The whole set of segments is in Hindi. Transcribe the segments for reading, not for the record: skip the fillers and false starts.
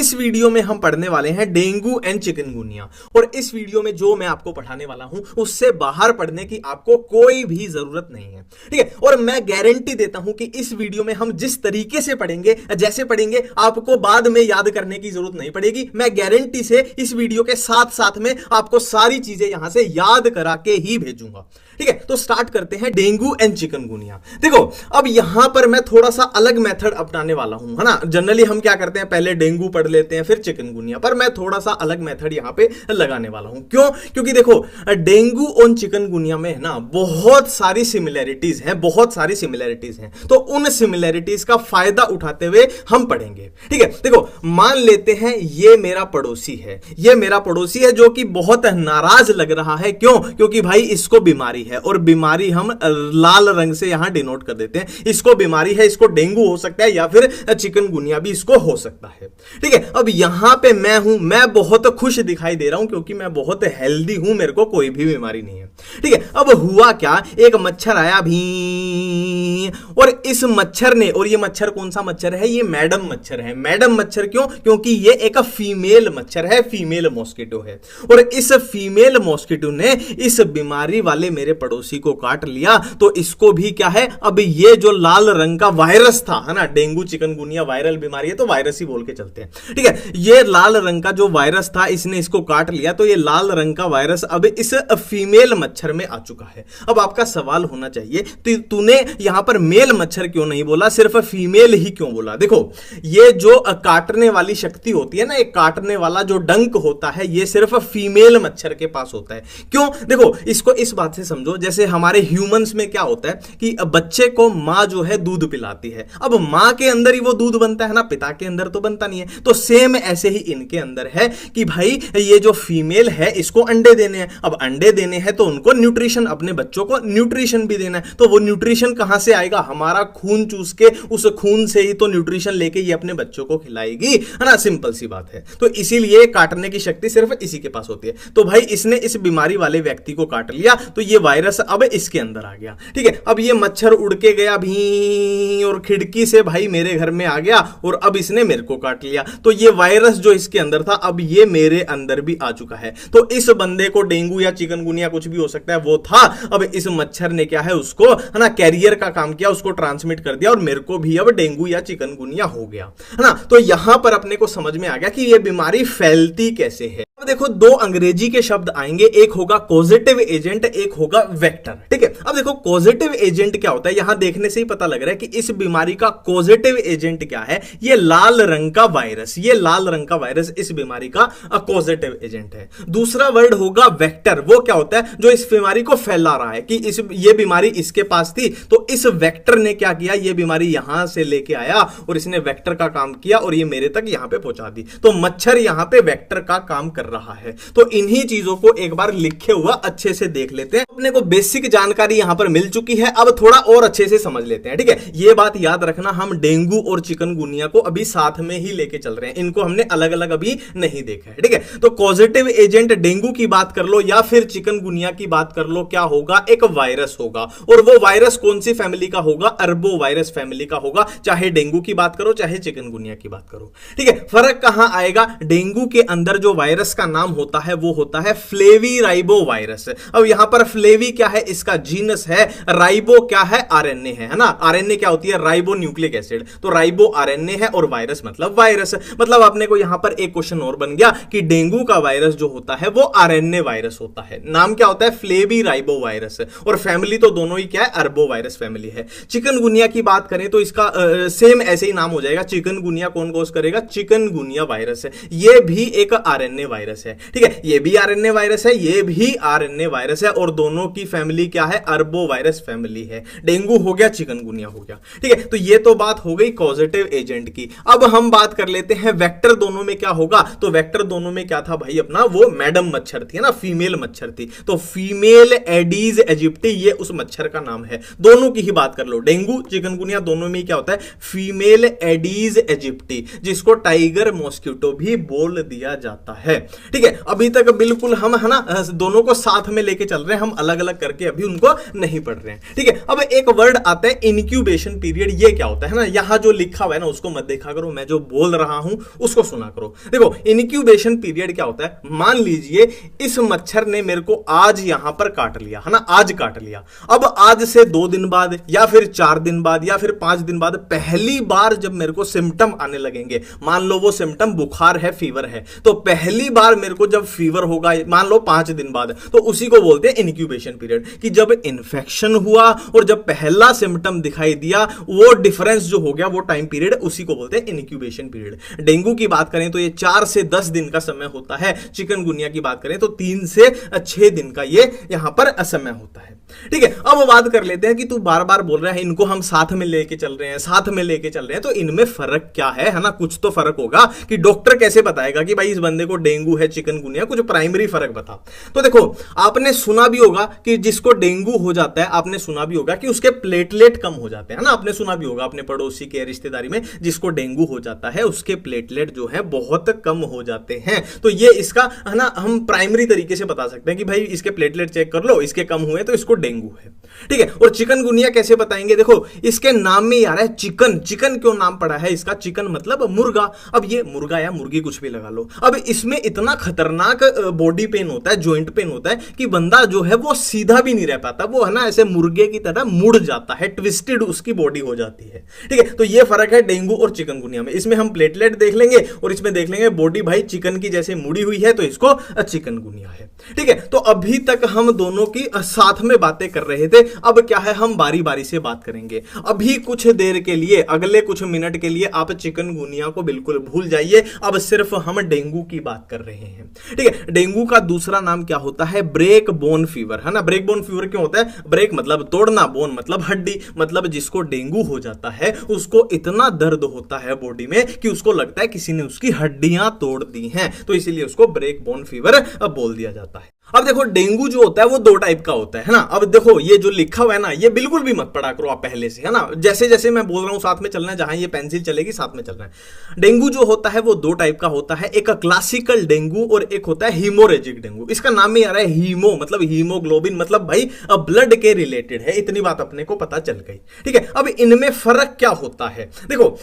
इस वीडियो में हम पढ़ने वाले हैं डेंगू एंड चिकनगुनिया। और इस वीडियो में जो मैं आपको पढ़ाने वाला हूं उससे बाहर पढ़ने की आपको कोई भी जरूरत नहीं है, ठीक है। और मैं गारंटी देता हूं कि इस वीडियो में हम जिस तरीके से पढ़ेंगे, जैसे पढ़ेंगे, आपको बाद में याद करने की जरूरत नहीं पड़ेगी। मैं गारंटी से इस वीडियो के साथ साथ में आपको सारी चीजें यहां से याद करा के ही भेजूंगा, ठीक है। तो स्टार्ट करते हैं डेंगू एंड चिकनगुनिया। देखो, अब यहां पर मैं थोड़ा सा अलग मेथड अपनाने वाला हूं, है ना। जनरली हम क्या करते हैं, पहले डेंगू पढ़ लेते हैं फिर चिकनगुनिया, पर मैं थोड़ा सा अलग मेथड यहां पे लगाने वाला हूं। क्यों? क्योंकि देखो, डेंगू और चिकनगुनिया में है ना बहुत सारी सिमिलैरिटीज हैं, बहुत सारी सिमिलैरिटीज हैं। तो उन सिमिलैरिटीज का फायदा उठाते हुए हम पढ़ेंगे, ठीक है। देखो, मान लेते हैं ये मेरा पड़ोसी है, ये मेरा पड़ोसी है जो कि बहुत नाराज लग रहा है। क्यों? क्योंकि भाई इसको बीमारी है, और बीमारी हम लाल रंग से यहां डिनोट कर देते हैं। इसको बीमारी है, इसको डेंगू हो सकता है या फिर चिकनगुनिया भी इसको हो सकता है, ठीक है। अब यहां पे मैं हूं, मैं बहुत खुश दिखाई दे रहा हूं क्योंकि मैं बहुत हेल्दी हूं, मेरे को कोई भी बीमारी नहीं है, ठीक है। अब हुआ क्या, एक मच्छर आया भी, और इस मच्छर ने, और ये मच्छर कौन सा मच्छर है, ये मैडम मच्छर है। मैडम मच्छर क्यों? क्योंकि ये एक फीमेल मच्छर है, फीमेल मॉस्किटो है। और इस फीमेल मॉस्किटो ने इस बीमारी वाले मेरे पड़ोसी को काट लिया। तो इसको भी क्या है, अब ये जो लाल रंग का वायरस था, है ना, डेंगू चिकनगुनिया वायरल बीमारी है तो वायरस ही बोल के चलते हैं, ठीक है। ये लाल रंग का जो वायरस था, इसने इसको काट लिया। तो ये लाल रंग का वायरस अब इस फीमेल मच्छर में आ चुका है। अब आपका सवाल होना चाहिए, तो तूने यहां पर मेल मच्छर क्यों नहीं बोला, सिर्फ फीमेल ही क्यों बोला? देखो, ये जो काटने वाली शक्ति होती है ना, एक काटने वाला जो डंक होता है, ये सिर्फ फीमेल मच्छर के पास होता है। क्यों? देखो, इसको इस बात से समझो, जैसे हमारे ह्यूमंस में क्या होता है कि बच्चे को मां जो है दूध पिलाती है। अब मां के अंदर ही वो दूध बनता है ना, पिता के अंदर तो बनता नहीं है। तो सेम ऐसे ही इनके अंदर है कि भाई ये जो फीमेल है इसको अंडे देने हैं। अब अंडे देने हैं तो उनको न्यूट्रिशन, अपने बच्चों को न्यूट्रिशन भी देना है। तो वो न्यूट्रिशन कहां से आएगा? हमारा खून चूस के, उस खून से ही तो न्यूट्रिशन लेके ये अपने बच्चों को खिलाएगी, है ना। सिंपल सी बात है। तो इसीलिए काटने की शक्ति सिर्फ इसी के पास होती है। तो भाई इसने इस बीमारी वाले व्यक्ति को काट लिया, तो ये वायरस अब इसके अंदर आ गया, ठीक है। अब ये मच्छर उड़ के गया भी, और खिड़की से भाई मेरे घर में आ गया, और अब इसने मेरे को काट लिया। तो ये वायरस जो इसके अंदर था, अब ये मेरे अंदर भी आ चुका है। तो इस बंदे को डेंगू या चिकनगुनिया कुछ भी हो सकता है, वो था। अब इस मच्छर ने क्या है, उसको, है ना, कैरियर का काम किया, उसको ट्रांसमिट कर दिया, और मेरे को भी अब डेंगू या चिकनगुनिया हो गया, है ना। तो यहां पर अपने को समझ में आ गया कि ये बीमारी फैलती कैसे है। अब देखो, दो अंग्रेजी के शब्द आएंगे, एक होगा कॉजेटिव एजेंट, एक होगा वेक्टर, ठीक है। अब देखो, कॉजेटिव एजेंट क्या होता है, यहां देखने से ही पता लग रहा है कि इस बीमारी का कॉजेटिव एजेंट क्या है। ये लाल रंग का वायरस, ये लाल रंग का वायरस इस बीमारी का कॉजेटिव एजेंट है। दूसरा वर्ड होगा वेक्टर, वो क्या होता है, जो इस बीमारी को फैला रहा है, कि ये बीमारी इसके पास थी, तो इस वेक्टर ने क्या किया, ये बीमारी यहां से लेके आया और इसने वेक्टर का काम किया और ये मेरे तक यहां पे पहुंचा दी। तो मच्छर यहां पे वेक्टर का काम कर रहा है। तो इन्हीं चीजों को एक बार लिखे हुआ अच्छे से देख लेते हैं। अपने को बेसिक जानकारी यहां पर मिल चुकी है, अब थोड़ा और अच्छे से समझ लेते हैं, ठीक है। ये बात याद रखना, हम डेंगू और चिकनगुनिया को अभी साथ में ही लेके चल रहे हैं, इनको हमने अलग अलग अभी नहीं देखा है, ठीक है। तो पॉजिटिव एजेंट डेंगू की बात कर लो या फिर चिकनगुनिया की बात कर लो, क्या होगा, एक वायरस होगा। और वो वायरस कौन सी फैमिली का होगा, अरबो वायरस फैमिली का होगा, चाहे डेंगू की बात करो चाहे चिकनगुनिया की बात करो, ठीक है। फर्क कहां आएगा, डेंगू के अंदर जो वायरस का नाम होता है वो होता है फ्लेवी राइबो वायरस। अब यहां पर फ्लेवी क्या है, इसका जीनस है, राइबो क्या है, आरएनए है ना। आरएनए क्या होती है, राइबो न्यूक्लिक एसिड, तो राइबो आरएनए है और वायरस मतलब वायरस। मतलब अपने को यहां पर एक क्वेश्चन और बन गया कि डेंगू का वायरस जो होता है वो आरएनए वायरस होता है, नाम क्या होता है, फ्लेवी राइबो वायरस, और फैमिली तो दोनों ही क्या है, अरबो वायरस फैमिली है। चिकनगुनिया की बात करें तो इसका सेम ऐसे ही नाम हो जाएगा, चिकनगुनिया कौन कोस करेगा, चिकनगुनिया वायरस है। ये भी एक आरएनए वायरस है, ठीक है। ये भी आरएनए वायरस है, ये भी आरएनए वायरस है, और दोनों की फैमिली क्या है, अरबो वायरस फैमिली है। डेंगू हो गया, चिकनगुनिया हो गया, ठीक है। तो ये तो बात हो गई कॉजेटिव एजेंट की। अब हम बात कर लेते हैं वेक्टर दोनों में क्या होगा। तो वेक्टर दोनों में क्या था भाई, अपना वो मैडम मच्छर थी ना, फीमेल मच्छर थी, तो फीमेल एडीज इजिप्टी ये उस मच्छर का नाम है। दोनों की ही बात कर लो, डेंगू चिकनगुनिया दोनों में क्या होता है, फीमेल एडीज इजिप्टी, जिसको टाइगर मॉस्किटो भी बोल दिया जाता है। ठीक है, अभी तक बिल्कुल हम है ना दोनों को साथ में लेके चल रहे हैं, हम अलग अलग करके अभी उनको नहीं पढ़ रहे हैं। ठीक है, अब एक वर्ड आता है इनक्यूबेशन पीरियड। ये क्या होता है ना, यहां जो लिखा हुआ है ना उसको मत देखा करो, मैं जो बोल रहा हूं उसको सुना करो। देखो इनक्यूबेशन पीरियड क्या होता है, मान लीजिए इस मच्छर ने मेरे को आज यहां पर काट लिया है ना, आज काट लिया। अब आज से 2 दिन बाद या फिर 4 दिन बाद या फिर 5 दिन बाद पहली बार जब मेरे को सिम्टम आने लगेंगे, मान लो वो सिम्टम बुखार है, फीवर है, तो पहली बार मेरे को जब फीवर होगा मान लो 5 दिन बाद, तो उसी को बोलते हैं इनक्यूबेशन पीरियड। कि जब इन्फेक्शन हुआ और जब पहला सिम्टम दिखाई दिया, वो डिफरेंस जो हो गया वो टाइम पीरियड, उसी को बोलते हैं इनक्यूबेशन पीरियड। डेंगू की बात करें तो ये 4 से 10 दिन का समय होता है, चिकनगुनिया की बात करें तो 3 से 6 दिन का ये यहां पर समय होता है। ठीक है, अब बात कर लेते हैं कि तू बार बार बोल रहा है इनको हम साथ में लेके चल रहे हैं, साथ में लेके चल रहे हैं, तो इनमें फर्क क्या है ना, कुछ तो फर्क होगा। कि डॉक्टर कैसे बताएगा कि भाई इस बंदे को डेंगू है, चिकनगुनिया, कुछ प्राइमरी फर्क बता। तो देखो आपने सुना भी होगा कि जिसको डेंगू हो जाता है, आपने सुना भी होगा कि उसके प्लेटलेट कम हो जाते हैं ना, आपने सुना भी होगा अपने पड़ोसी के रिश्तेदारी में जिसको डेंगू हो जाता है उसके प्लेटलेट जो है बहुत कम हो जाते हैं। तो ये इसका है ना हम प्राइमरी तरीके से बता सकते हैं कि भाई इसके प्लेटलेट चेक कर लो, इसके कम हुए तो इसको डेंगू है। ठीक है, और चिकनगुनिया कैसे बताएंगे, देखो इसके नाम में आ रहा है चिकन। चिकन क्यों नाम पड़ा है इसका, चिकन मतलब मुर्गा। अब ये मुर्गा या मुर्गी कुछ भी लगा लो, अब इसमें इतना खतरनाक बॉडी पेन होता है, जॉइंट पेन होता है कि बंदा जो है वो सीधा भी नहीं रह पाता, वो है ना ऐसे मुर्गे की तरह मुड़ जाता है, ट्विस्टेड उसकी बॉडी हो जाती है। ठीक है, तो ये फर्क है डेंगू और चिकनगुनिया में। इसमें हम प्लेटलेट देख लेंगे और इसमें देख लेंगे बॉडी भाई चिकन की जैसे मुड़ी हुई है, तो इसको चिकनगुनिया है। ठीक है, तो अभी तक हम दोनों की साथ में बातें कर रहे थे, अब क्या है हम बारी बारी से बात करेंगे। अभी कुछ देर के लिए, अगले कुछ मिनट के लिए आप चिकनगुनिया को बिल्कुल भूल जाइए, अब सिर्फ हम डेंगू की बात कर रहे हैं। ठीक है, डेंगू का दूसरा नाम क्या होता है, ब्रेक बोन फीवर, है ना। ब्रेक बोन फीवर क्यों होता है, ब्रेक मतलब तोड़ना, बोन मतलब हड्डी, मतलब जिसको डेंगू हो जाता है उसको इतना दर्द होता है बॉडी में कि उसको लगता है किसी ने उसकी हड्डियां तोड़ दी हैं, तो इसीलिए उसको ब्रेक बोन फीवर बोल दिया जाता है। अब देखो डेंगू जो होता है वो 2 टाइप का होता है ना। अब देखो ये जो लिखा हुआ है ना, ये बिल्कुल भी मत पढ़ा करो आप पहले से, है ना। जैसे जैसे मैं बोल रहा हूं साथ में चलना है, जहां ये पेंसिल चलेगी साथ में चलना है। डेंगू जो होता है वो 2 टाइप का होता है, एक क्लासिकल डेंगू और एक होता है हीमोरेजिक डेंगू। इसका नाम में आ रहा है हीमो, मतलब हीमोग्लोबिन, मतलब भाई ब्लड के रिलेटेड है, इतनी बात अपने को पता चल गई। ठीक है, अब इनमें फर्क क्या होता है, देखो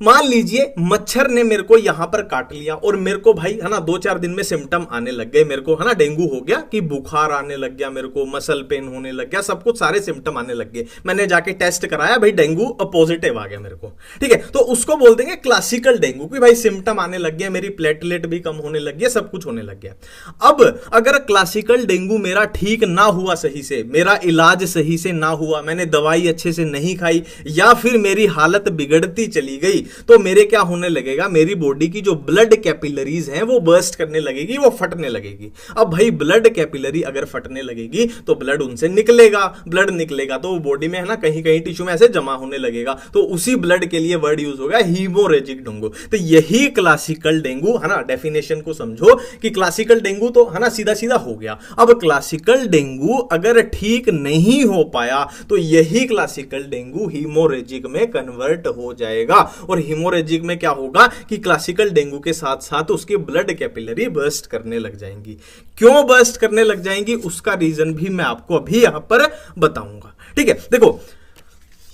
मान लीजिए मच्छर ने मेरे को यहां पर काट लिया और मेरे को भाई है ना 2-4 दिन में सिम्टम आने लग गए, मेरे को है ना डेंगू हो गया, कि बुखार आने लग गया, मेरे को मसल पेन होने लग गया, सब कुछ सारे सिम्टम आने लग गए। मैंने जाके टेस्ट कराया, भाई डेंगू पॉजिटिव आ गया मेरे को। ठीक है, तो उसको बोल देंगे क्लासिकल डेंगू, कि भाई सिम्टम आने लग गया, मेरी प्लेटलेट भी कम होने लग गया, सब कुछ होने लग गया। अब अगर क्लासिकल डेंगू मेरा ठीक ना हुआ सही से, मेरा इलाज सही से ना हुआ, मैंने दवाई अच्छे से नहीं खाई या फिर मेरी हालत बिगड़ती चली गई, तो मेरे क्या होने लगेगा, मेरी बॉडी की जो ब्लड कैपिलरीज हैं वो बर्स्ट करने लगेगी, वो फटने लगेगी। अब भाई ब्लड कैपिलरी अगर फटने लगेगी तो ब्लड उनसे निकलेगा, ब्लड निकलेगा तो वो बॉडी में है ना कहीं कहीं टिश्यू में ऐसे जमा होने लगेगा, तो उसी ब्लड के लिए वर्ड यूज होगा हीमोरेजिक डेंगू। तो यही क्लासिकल डेंगू है ना, डेफिनेशन को समझो कि क्लासिकल डेंगू तो है ना सीधा सीधा हो गया। अब क्लासिकल डेंगू अगर ठीक नहीं हो पाया तो यही क्लासिकल डेंगू हीमोरेजिक में कन्वर्ट हो जाएगा, और हीमोरेजिक में क्या होगा कि क्लासिकल डेंगू के साथ साथ उसकी ब्लड कैपिलरी बर्स्ट करने लग जाएंगी। क्यों बर्स्ट करने लग जाएंगी उसका रीजन भी मैं आपको अभी यहां पर बताऊंगा। ठीक है, देखो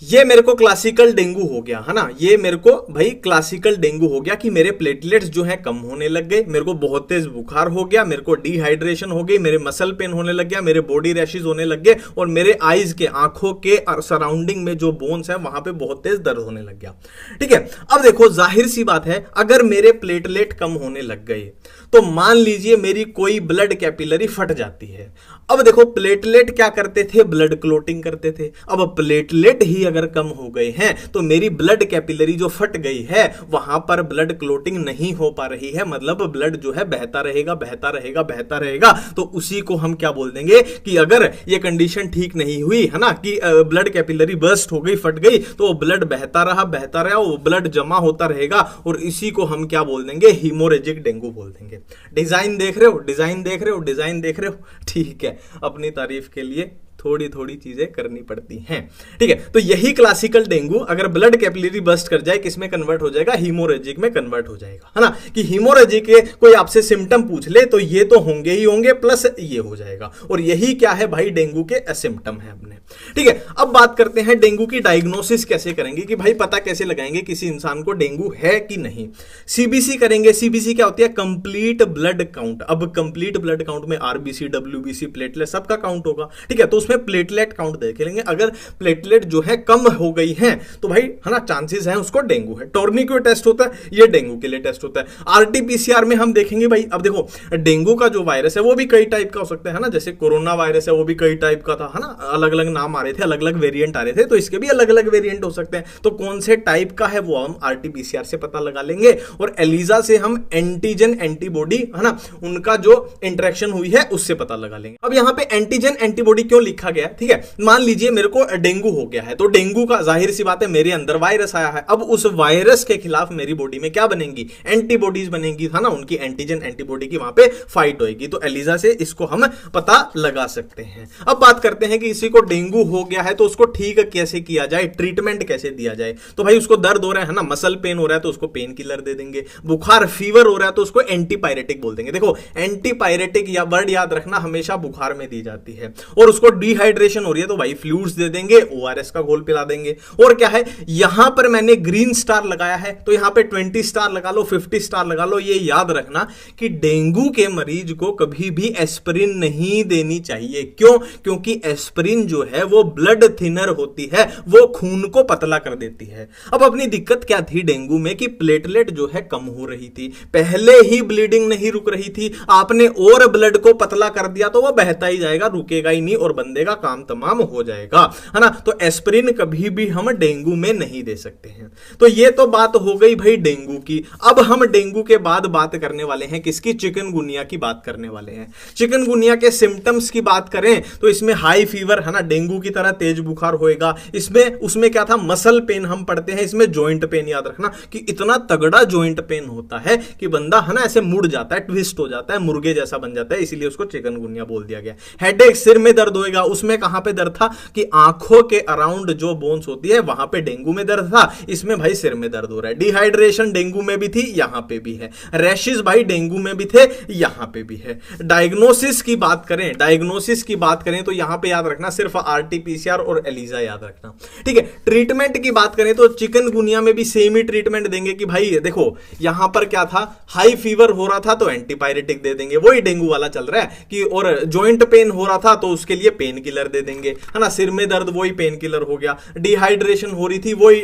ये मेरे को क्लासिकल डेंगू हो गया है ना, ये मेरे को भाई क्लासिकल डेंगू हो गया कि मेरे प्लेटलेट्स जो है कम होने लग गए, मेरे को बहुत तेज बुखार हो गया, मेरे को डिहाइड्रेशन हो गई, मेरे मसल पेन होने लग गया, मेरे बॉडी रैशेज होने लग गए, और मेरे आईज के, आंखों के सराउंडिंग में जो बोन्स है वहां पे बहुत तेज दर्द होने लग गया। ठीक है, अब देखो जाहिर सी बात है अगर मेरे प्लेटलेट कम होने लग गए तो मान लीजिए मेरी कोई ब्लड कैपिलरी फट जाती है। अब देखो प्लेटलेट क्या करते थे, ब्लड क्लोटिंग करते थे। अब प्लेटलेट ही अगर कम हो गए हैं तो मेरी ब्लड कैपिलरी जो फट गई है वहां पर ब्लड क्लोटिंग नहीं हो पा रही है, मतलब ब्लड जो है बहता रहेगा बहता रहेगा बहता रहेगा। तो उसी को हम क्या बोल देंगे कि अगर ये कंडीशन ठीक नहीं हुई है ना कि ब्लड कैपिलरी बर्स्ट हो गई, फट गई, तो ब्लड बहता रहा, वो ब्लड जमा होता रहेगा, और इसी को हम क्या बोल देंगे, हीमोरेजिक डेंगू बोल देंगे। डिजाइन देख रहे हो, डिजाइन देख रहे हो, डिजाइन देख रहे हो, ठीक है। अपनी तारीफ के लिए थोड़ी थोड़ी चीजें करनी पड़ती हैं। ठीक है, तो यही क्लासिकल डेंगू अगर ब्लड कैपिलरी बर्स्ट कर जाए किसमें कन्वर्ट हो जाएगा, हीमोरेजिक में कन्वर्ट हो जाएगा, है ना। कि हीमोरेजिक के कोई आपसे सिम्टम पूछ ले तो ये तो होंगे ही होंगे, प्लस ये हो जाएगा। और यही क्या है भाई, डेंगू के सिम्टम है अपने। ठीक है, अब बात करते हैं डेंगू की डायग्नोसिस कैसे करेंगे, कि भाई पता कैसे लगाएंगे किसी इंसान को डेंगू है कि नहीं। सीबीसी करेंगे। सीबीसी क्या होती है, कंप्लीट ब्लड काउंट। अब कंप्लीट ब्लड काउंट में आरबीसी, डब्ल्यूबीसी, प्लेटलेट सबका काउंट होगा। ठीक है, तो उसमें प्लेटलेट काउंट देख लेंगे। अगर प्लेटलेट जो है कम हो गई है तो भाई है ना, चांसेस है उसको डेंगू है। टोर्निक्योट टेस्ट होता है, ये डेंगू के लिए टेस्ट होता है। आरटीपीसीआर में हम देखेंगे भाई, अब देखो डेंगू का जो वायरस है वो भी कई टाइप का हो सकता है ना, जैसे कोरोना वायरस है वो भी कई टाइप का था, है ना, अलग अलग नाम आ रहे थे, अलग अलग वेरिएंट आ रहे थे, तो इसके भी अलग अलग वेरिएंट हो सकते हैं। तो कौन से टाइप का है वो हम आरटीपीसीआर से पता लगा लेंगे, और एलिजा से हम एंटीजन एंटीबॉडी, है ना, उनका जो इंटरेक्शन हुई है उससे पता लगा लेंगे। अब यहां पे एंटीजन एंटीबॉडी क्यों लिखा गया है, ठीक है, मान लीजिए मेरे को डेंगू हो गया है, तो डेंगू का जाहिर सी बात है मेरे अंदर वायरस आया है। अब उस वायरस के खिलाफ मेरी बॉडी में क्या बनेंगी, एंटीबॉडीज बनेंगी, था ना, उनकी एंटीजन एंटीबॉडी की वहां पे फाइट होगी। तो एलिजा से इसको हम पता लगा सकते हैं। अब बात करते हैं कि किसी को डेंगू हो गया है तो उसको ठीक कैसे किया जाए, ट्रीटमेंट कैसे दिया जाए। तो भाई उसको दर्द हो रहा है ना, मसल पेन हो रहा है तो उसको पेन किलर दे देंगे। बुखार फीवर हो रहा है तो उसको एंटीपायरेटिक बोल देंगे। देखो एंटीपायरेटिक या वर्ड याद रखना, हमेशा बुखार में दी जाती है। और उसको डिहाइड्रेशन हो रही है तो भाई फ्लूइड्स दे देंगे, ओआरएस का घोल पिला देंगे। और क्या है, यहां पर मैंने ग्रीन स्टार लगाया है तो यहां पे 20 स्टार लगा लो, 50 स्टार लगा लो। ये याद रखना कि डेंगू के मरीज को कभी भी एस्पिरिन नहीं देनी चाहिए। क्यों? क्योंकि एस्पिरिन जो है वो ब्लड थिनर होती है, वो खून को पतला कर देती है। अब अपनी दिक्कत क्या थी डेंगू में, कि प्लेटलेट जो है कम हो रही थी, पहले ही ब्लीडिंग नहीं रुक रही थी, आपने और ब्लड को पतला कर दिया तो वो बहता ही जाएगा, रुकेगा ही नहीं और बंदे का काम तमाम हो जाएगा, है ना। तो एस्पिरिन कभी भी हम डेंगू में नहीं दे सकते हैं। तो ये तो बात हो गई भाई डेंगू की। अब हम डेंगू के बाद बात करने वाले हैं किसकी, चिकनगुनिया की बात करने वाले हैं। चिकनगुनिया के सिम्टम्स की बात करें तो इसमें हाई फीवर, है ना, डेंगू की तरह तेज बुखार होएगा। इसमें उसमें क्या था, मसल पेन हम पढ़ते हैं, इसमें जॉइंट पेन याद रखना कि इतना तगड़ा जॉइंट पेन होता है कि बंदा, है ना, ऐसे मुड़ जाता है, ट्विस्ट हो जाता है, मुर्गे जैसा बन जाता है, इसीलिए उसको चिकनगुनिया बोल दिया गया। हेडेक, सिर में दर्द होएगा। उसमें कहां पे दर्द था, कि आंखों के अराउंड जो बोन्स होती है वहां पे डेंगू में दर्द था, इसमें भाई सिर में दर्द हो रहा है। डिहाइड्रेशन डेंगू में भी थी, यहां पे भी है। रैशेस भाई डेंगू में भी थे, यहां पे भी है। डायग्नोसिस की बात करें, डायग्नोसिस की बात करें तो यहां पे याद रखना सिर्फ आरटीपीसीआर और एलिजा याद रखना, ठीक है। ट्रीटमेंट की बात करें तो चिकनगुनिया में भी सेम ही ट्रीटमेंट देंगे कि भाई देखो यहां पर क्या था, हाई फीवर हो रहा था तो एंटीपायरेटिक दे देंगे, वही डेंगू वाला चल रहा है कि, और जॉइंट पेन हो रहा था तो उसके लिए पेन किलर दे देंगे, है ना। सिर में दर्द, वही पेन किलर हो गया। डिहाइड्रेशन हो रही थी, वही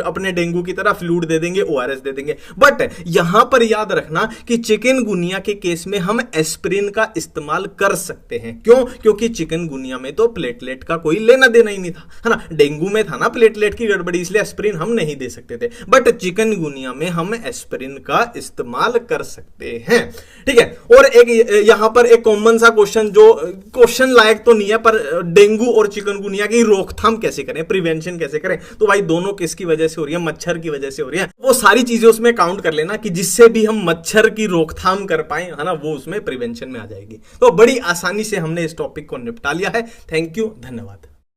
अपने डेंगू की तरह फ्लूइड दे देंगे, ओआरएस दे देंगे। बट यहां पर याद रखना कि चिकनगुनिया के केस में हम एस्पिरिन का इस्तेमाल कर सकते हैं। क्यों? क्योंकि चिकनगुनिया में तो प्लेटलेट का कोई लेना देना ही नहीं था, है ना। डेंगू में था ना प्लेटलेट की गड़बड़ी, इसलिए एस्पिरिन हम नहीं दे सकते थे। बट चिकनगुनिया में हम एस्पिरिन का इस्तेमाल कर सकते हैं, ठीक है। और एक यहां पर एक कॉमन सा क्वेश्चन, जो क्वेश्चन लायक तो नहीं है, पर डेंगू और चिकनगुनिया की रोकथाम कैसे करें, प्रिवेंशन कैसे करें, तो भाई दोनों किसकी वजह से हो रही है, मच्छर की वजह से हो रही है। वो सारी चीजें उसमें काउंट कर लेना कि जिससे भी हम मच्छर की रोकथाम कर पाए, है ना, वो उसमें प्रिवेंशन में आ जाएगी। तो बड़ी आसानी से हमने इस टॉपिक को निपटा लिया है। थैंक यू, धन्यवाद।